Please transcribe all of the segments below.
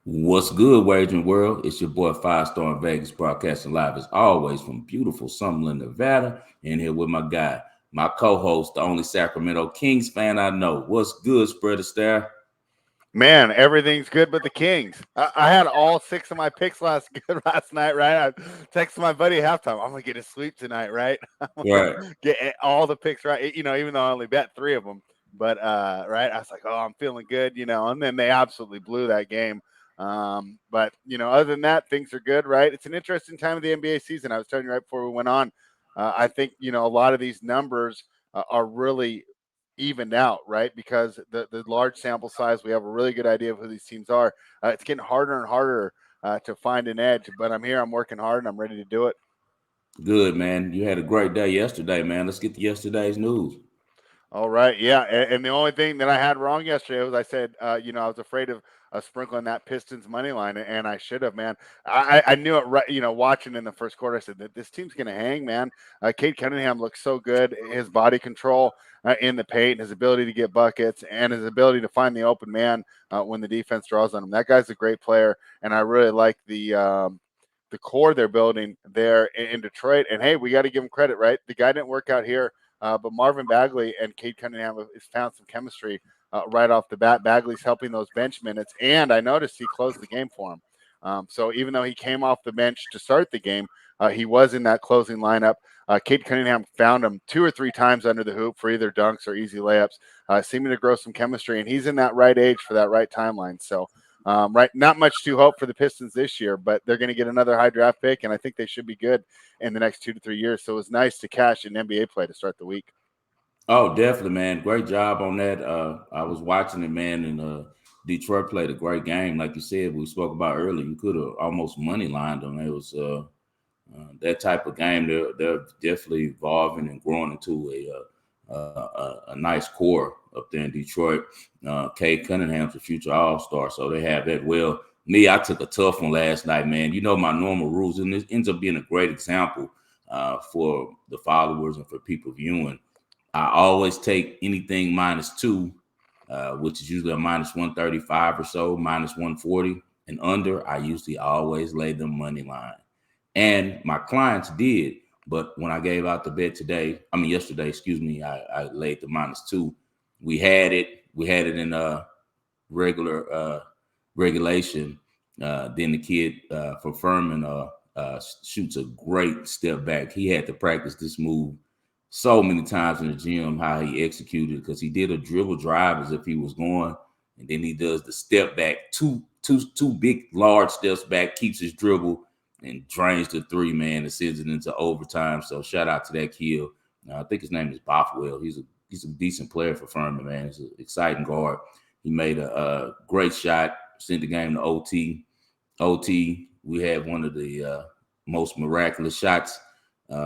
What's good, Wagering World? It's your boy Five Star in Vegas, broadcasting live as always from beautiful Summerlin, Nevada. And here with my guy, my co-host, the only Sacramento Kings fan I know. What's good, Spreader Star? Man, everything's good but the Kings. I had all six of my picks last night, right? I texted my buddy at halftime. I'm gonna get a sweep tonight, right? I'm gonna Right. get all the picks right. Even though I only bet three of them, but right, I was like, oh, I'm feeling good, and then they absolutely blew that game. But other than that, things are good, right? It's an interesting time of the NBA season. I was telling you right before we went on. I think a lot of these numbers are really evened out, right? Because the large sample size, we have a really good idea of who these teams are. It's getting harder and harder to find an edge, but I'm here, I'm working hard, and I'm ready to do it. Good, man. You had a great day yesterday, man. Let's get to yesterday's news. All right, yeah, and the only thing that I had wrong yesterday was I said, I was afraid of sprinkling that Pistons money line, and I should have, man. I knew it right, watching in the first quarter. I said that this team's going to hang, man. Cade Cunningham looks so good. His body control in the paint, his ability to get buckets, and his ability to find the open man when the defense draws on him. That guy's a great player, and I really like the core they're building there in Detroit. And hey, we got to give him credit, right? The guy didn't work out here, but Marvin Bagley and Cade Cunningham has found some chemistry right off the bat. Bagley's helping those bench minutes, and I noticed he closed the game for him. So even though he came off the bench to start the game, he was in that closing lineup. Cade Cunningham found him two or three times under the hoop for either dunks or easy layups, seeming to grow some chemistry, and he's in that right age for that right timeline. So right, not much to hope for the Pistons this year, but they're going to get another high draft pick, and I think they should be good in the next 2 to 3 years. So it was nice to cash an NBA play to start the week. Oh, definitely, man. Great job on that. I was watching it, man, and Detroit played a great game. Like you said, we spoke about earlier. You could have almost money lined them. It was that type of game. They're definitely evolving and growing into a nice core up there in Detroit. Cade Cunningham's a future All-Star, so they have that. Well, me, I took a tough one last night, man. You know my normal rules, and this ends up being a great example for the followers and for people viewing. I always take anything -2, which is usually a -135 or so, -140 and under. I usually always lay the money line. And my clients did. But when I gave out the bet yesterday, excuse me, I laid the -2. We had it. We had it in regular regulation. Then the kid for Furman shoots a great step back. He had to practice this move so many times in the gym, how he executed, because he did a dribble drive as if he was going, and then he does the step back, two big large steps back, keeps his dribble and drains the three, man, and sends it into overtime. So shout out to that kid. I think his name is Bothwell. He's a decent player for Furman, man. He's an exciting guard. He made a great shot, sent the game to OT. OT, we had one of the most miraculous shots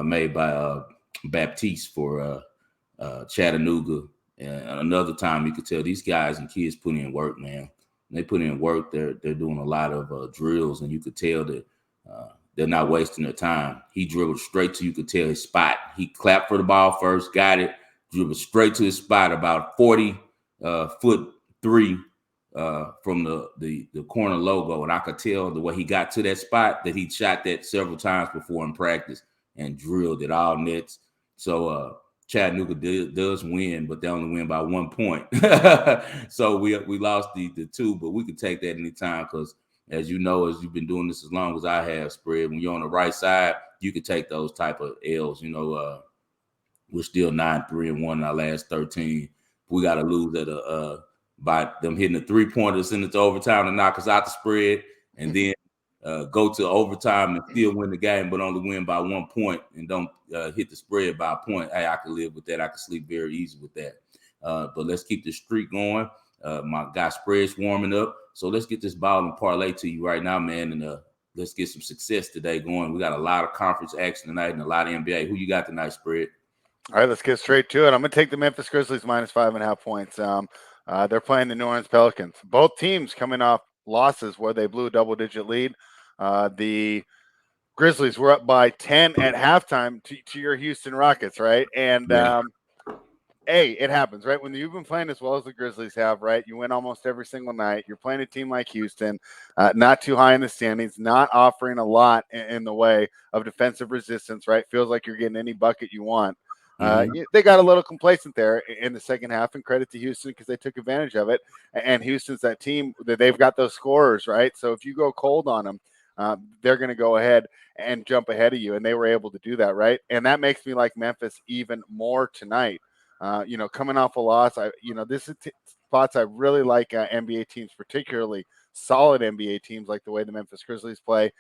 made by Baptiste for Chattanooga. And another time, you could tell these guys and kids put in work, man. They put in work. They're doing a lot of drills, and you could tell that they're not wasting their time. He dribbled straight to, you could tell, his spot. He clapped for the ball first, got it, dribbled straight to his spot, about 40-foot three from the corner logo. And I could tell the way he got to that spot that he shot that several times before in practice and drilled it all nets. So Chattanooga does win, but they only win by 1 point. So we lost the two, but we could take that anytime because, as you know, as you've been doing this as long as I have, Spread, when you're on the right side, you can take those type of L's. We're still 9-3-1 in our last 13. We got to lose at by them hitting a 3-pointer, send it to overtime to knock us out the spread, and then go to overtime and still win the game, but only win by 1 point and don't hit the spread by a point. Hey, I can live with that. I can sleep very easy with that. But let's keep this streak going. My guy Spread's warming up. So let's get this ball and parlay to you right now, man. And let's get some success today going. We got a lot of conference action tonight and a lot of NBA. Who you got tonight, Spread? All right, let's get straight to it. I'm going to take the Memphis Grizzlies -5.5 points. They're playing the New Orleans Pelicans. Both teams coming off losses where they blew a double-digit lead. The Grizzlies were up by 10 at halftime to your Houston Rockets, right? And Yeah. Hey, it happens, right? When you've been playing as well as the Grizzlies have, right? You win almost every single night. You're playing a team like Houston, not too high in the standings, not offering a lot in the way of defensive resistance, right? Feels like you're getting any bucket you want. Mm-hmm. They got a little complacent there in the second half, and credit to Houston because they took advantage of it. And Houston's that team that they've got those scorers, right? So if you go cold on them, they're going to go ahead and jump ahead of you, and they were able to do that, right? And that makes me like Memphis even more tonight. Coming off a loss, this is spots I really like NBA teams, particularly solid NBA teams like the way the Memphis Grizzlies play,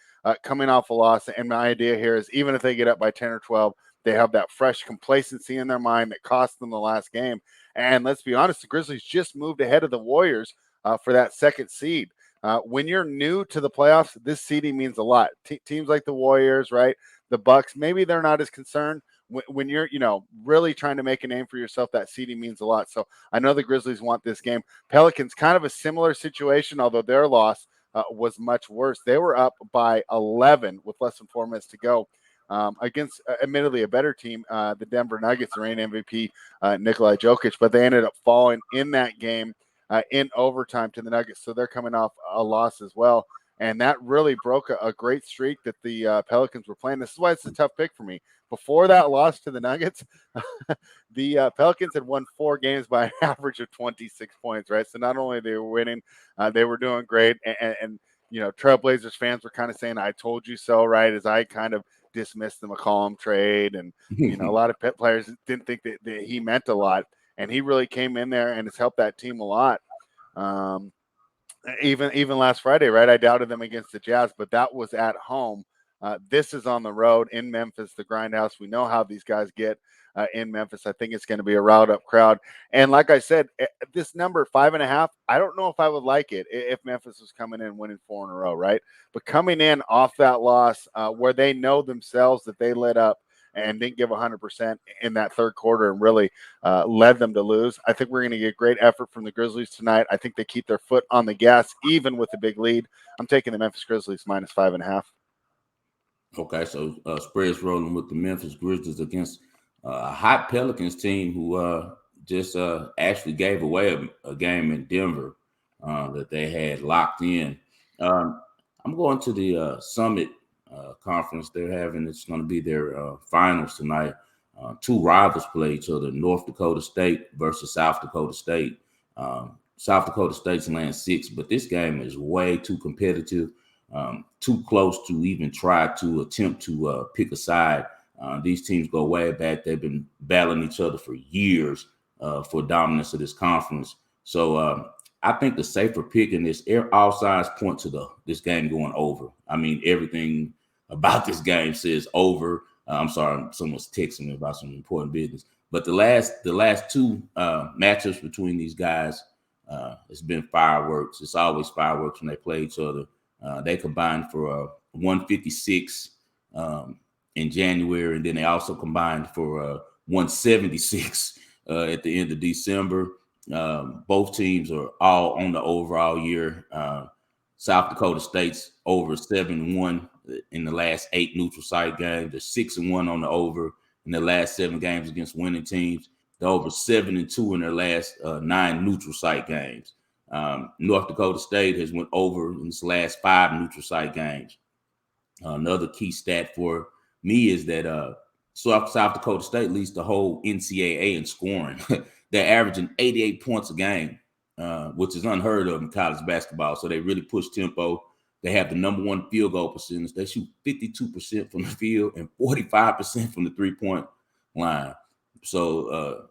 coming off a loss. And my idea here is even if they get up by 10 or 12, they have that fresh complacency in their mind that cost them the last game. And let's be honest, the Grizzlies just moved ahead of the Warriors for that second seed. When you're new to the playoffs, this seeding means a lot. Teams like the Warriors, right? The Bucks, maybe they're not as concerned. When you're, really trying to make a name for yourself, that seeding means a lot. So I know the Grizzlies want this game. Pelicans, kind of a similar situation, although their loss was much worse. They were up by 11 with less than 4 minutes to go. Against admittedly a better team, the Denver Nuggets, the reigning MVP, Nikola Jokic, but they ended up falling in that game in overtime to the Nuggets. So they're coming off a loss as well. And that really broke a great streak that the Pelicans were playing. This is why it's a tough pick for me. Before that loss to the Nuggets, the Pelicans had won 4 games by an average of 26 points, right? So not only they were winning, they were doing great. And Trailblazers fans were kind of saying, I told you so, right? As I kind of dismissed the McCollum trade. And, a lot of pet players didn't think that he meant a lot. And he really came in there and has helped that team a lot. Even last Friday, right? I doubted them against the Jazz, but that was at home. This is on the road in Memphis, the Grindhouse. We know how these guys get in Memphis. I think it's going to be a riled up crowd. And like I said, this number 5.5, I don't know if I would like it if Memphis was coming in winning 4 in a row, right? But coming in off that loss where they know themselves that they lit up and didn't give 100% in that third quarter and really led them to lose. I think we're going to get great effort from the Grizzlies tonight. I think they keep their foot on the gas, even with the big lead. I'm taking the Memphis Grizzlies minus 5.5. Okay, so spreads rolling with the Memphis Grizzlies against a hot Pelicans team who just actually gave away a game in Denver that they had locked in. Um, I'm going to the Summit conference they're having. It's going to be their finals tonight. 2 rivals play each other: North Dakota State versus South Dakota State. South Dakota State's land 6, but this game is way too competitive. Too close to even try to attempt to pick a side. These teams go way back. They've been battling each other for years for dominance of this conference. So I think the safer pick in this, all signs point to this game going over. I mean, everything about this game says over. I'm sorry, someone's texting me about some important business. But the last 2 matchups between these guys, it's been fireworks. It's always fireworks when they play each other. They combined for 156 in January, and then they also combined for 176 at the end of December. Both teams are all on the overall year. South Dakota State's over 7-1 in the last 8 neutral site games. They're 6-1 on the over in the last 7 games against winning teams. They're over 7-2 in their last 9 neutral site games. North Dakota State has went over in its last 5 neutral site games. Another key stat for me is that South Dakota State leads the whole NCAA in scoring. They're averaging 88 points a game, which is unheard of in college basketball. So they really push tempo. They have the number 1 field goal percentage. They shoot 52% from the field and 45% from the 3-point line. So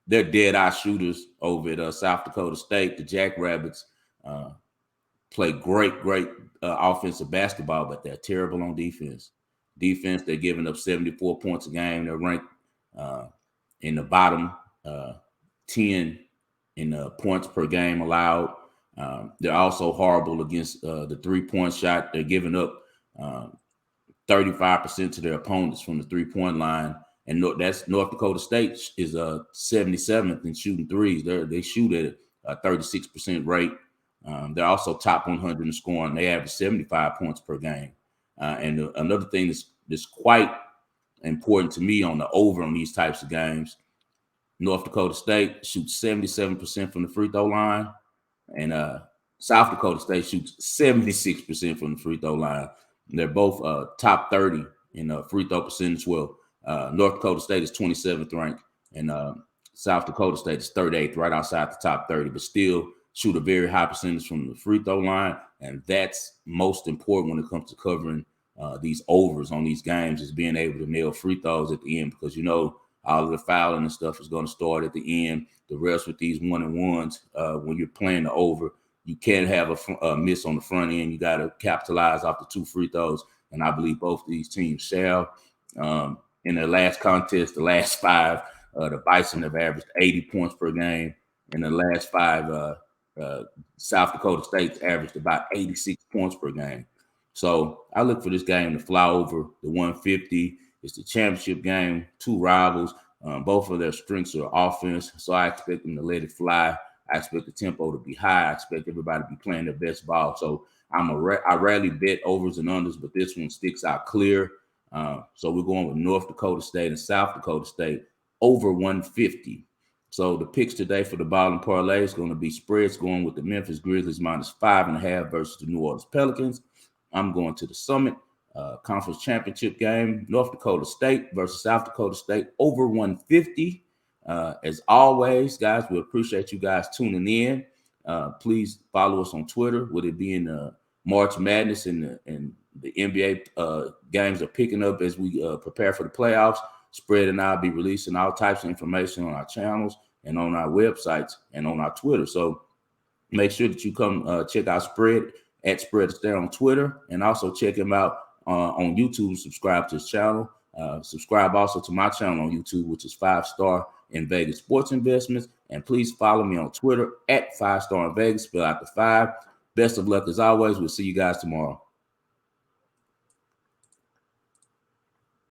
they're dead-eye shooters over at South Dakota State. The Jackrabbits play great offensive basketball, but they're terrible on defense. They're giving up 74 points a game. They're ranked in the bottom 10 in points per game allowed. They're also horrible against the 3-point shot. They're giving up 35% to their opponents from the 3-point line. And that's North Dakota State is 77th in shooting threes. They shoot at a 36% rate. They're also top 100 in scoring. They average 75 points per game. And another thing that's quite important to me on the over on these types of games, North Dakota State shoots 77% from the free throw line, and South Dakota State shoots 76% from the free throw line. And they're both top 30 in free throw percentage. Well, North Dakota State is 27th ranked, and South Dakota State is 38th, right outside the top 30, but still shoot a very high percentage from the free throw line. And that's most important when it comes to covering these overs on these games, is being able to nail free throws at the end, because all of the fouling and stuff is going to start at the end. The rest with these 1-and-1s, when you're playing the over, you can't have a miss on the front end. You got to capitalize off the 2 free throws, and I believe both of these teams shall. In their last contest, the last 5, the Bison have averaged 80 points per game. In the last 5, South Dakota State's averaged about 86 points per game. So I look for this game to fly over the 150. It's the championship game, 2 rivals. Both of their strengths are offense, so I expect them to let it fly. I expect the tempo to be high. I expect everybody to be playing their best ball. So I rarely bet overs and unders, but this one sticks out clear. So we're going with North Dakota State and South Dakota State over 150. So the picks today for the ball and parlay is going to be spreads, going with the Memphis Grizzlies -5.5 versus the New Orleans Pelicans. I'm going to the Summit Conference Championship game, North Dakota State versus South Dakota State over 150. As always, guys, we appreciate you guys tuning in. Please follow us on Twitter, with it being March Madness and the NBA games are picking up as we prepare for the playoffs. Spread and I'll be releasing all types of information on our channels and on our websites and on our Twitter. So make sure that you come check out Spread at Spread Astaire on Twitter, and also check him out on YouTube. Subscribe to his channel. Subscribe also to my channel on YouTube, which is 5 Star in Vegas Sports Investments. And please follow me on Twitter at 5 Star in Vegas, spell out the 5. Best of luck as always. We'll see you guys tomorrow.